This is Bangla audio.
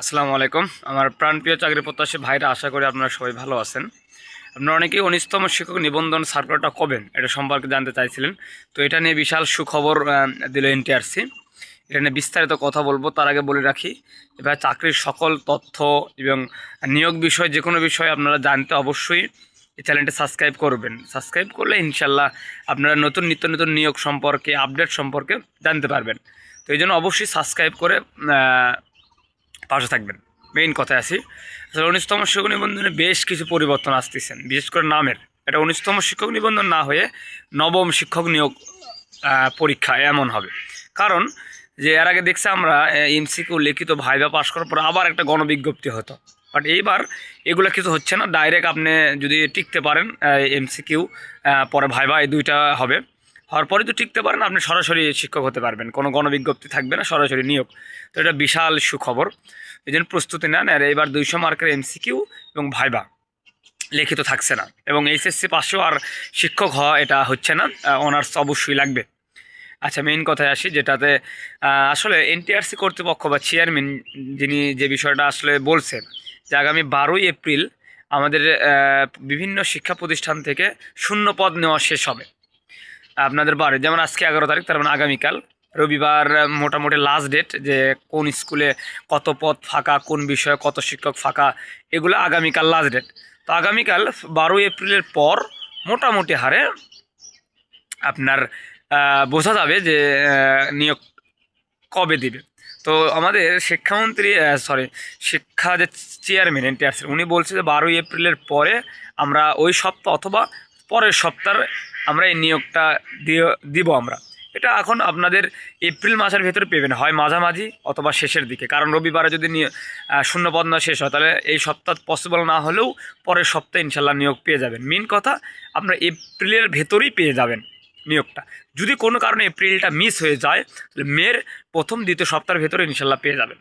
আসসালামু আলাইকুম। আমার প্রাণপ্রিয় চাকরি প্রত্যাশী ভাইরা, আশা করি আপনারা সবাই ভালো আছেন। আপনারা অনেকেই 19তম শিক্ষক নিবন্ধন সার্কুলারটা কবে এটা সম্পর্কে জানতে চাইছিলেন। তো এটা নিয়ে বিশাল সুখবর দিল এনটিআরসি। এটা নিয়ে বিস্তারিত কথা বলবো, তার আগে বলে রাখি এবার চাকরির সকল তথ্য এবং নিয়োগ বিষয় যে কোনো বিষয় আপনারা জানতে অবশ্যই এই চ্যানেলটি সাবস্ক্রাইব করবেন। সাবস্ক্রাইব করলে ইনশাল্লাহ আপনারা নিত্য নতুন নিয়োগ সম্পর্কে আপডেট সম্পর্কে জানতে পারবেন। তো এই জন্য অবশ্যই সাবস্ক্রাইব করে পাশে থাকবেন। মেইন কথায় আসি, আসলে 19তম শিক্ষক নিবন্ধনে বেশ কিছু পরিবর্তন আসতেছেন, বিশেষ করে নামের। এটা 19তম শিক্ষক নিবন্ধন না হয়ে নবম শিক্ষক নিয়োগ পরীক্ষা এমন হবে। কারণ যে এর আগে দেখছি আমরা এমসিকিউ লিখিত ভাইভা পাস করার পর আবার একটা গণবিজ্ঞপ্তি হতো, বাট এইবার এগুলো কিছু হচ্ছে না। ডাইরেক্ট আপনি যদি টিকতে পারেন এমসিকিউ পরে ভাইভা, এই দুইটা হবে। হওয়ার পরে যদি টিকতে পারেন আপনি সরাসরি শিক্ষক হতে পারবেন, কোনো গণবিজ্ঞপ্তি থাকবে না, সরাসরি নিয়োগ। তো এটা বিশাল সুখবর। এই জন্য প্রস্তুতি নেন। আর এবার 200 মার্কের এমসিকিউ এবং ভাইভা লিখিত থাকছে না, এবং এইচএসসি পাশেও আর শিক্ষক হওয়া এটা হচ্ছে না, অনার্স অবশ্যই লাগবে। আচ্ছা, মেইন কথায় আসি, যেটাতে আসলে এনটিআরসি কর্তৃপক্ষ বা চেয়ারম্যান যিনি যে বিষয়টা আসলে বলছেন যে আগামী 12ই এপ্রিল আমাদের বিভিন্ন শিক্ষা প্রতিষ্ঠান থেকে শূন্য পদ নেওয়া শেষ হবে আপনাদের বারে। যেমন আজকে 11 তারিখ, তার মানে আগামীকাল রবিবার মোটামুটি লাস্ট ডেট, যে কোন স্কুলে কত পদ ফাঁকা, কোন বিষয়ে কত শিক্ষক ফাঁকা, এগুলো আগামীকাল লাস্ট ডেট। তো আগামীকাল 12 এপ্রিলের পর মোটামুটি হারে আপনার বোঝা যাবে যে নিয়োগ কবে দিবে। তো আমাদের শিক্ষামন্ত্রী শিক্ষা যে চেয়ারম্যান এনটিআরসি, উনি বলছে যে 12 এপ্রিলের পরে আমরা ওই সপ্তাহ অথবা পরের সপ্তাহে আমরা এই নিয়োগটা দিব আমরা। এটা এখন আপনাদের এপ্রিল মাসের ভেতরে পেবেন, হয় মাঝামাঝি অথবা শেষের দিকে। কারণ রবিবারে যদি শূন্য পদ না শেষ হয়, তাহলে এই সপ্তাহ পসিবল না হলেও পরের সপ্তাহে ইনশাল্লাহ নিয়োগ পেয়ে যাবেন। মেন কথা, আপনারা এপ্রিলের ভেতরেই পেয়ে যাবেন নিয়োগটা। যদি কোনো কারণে এপ্রিলটা মিস হয়ে যায়, তাহলে মের প্রথম দ্বিতীয় সপ্তাহের ভেতরে ইনশাল্লাহ পেয়ে যাবেন।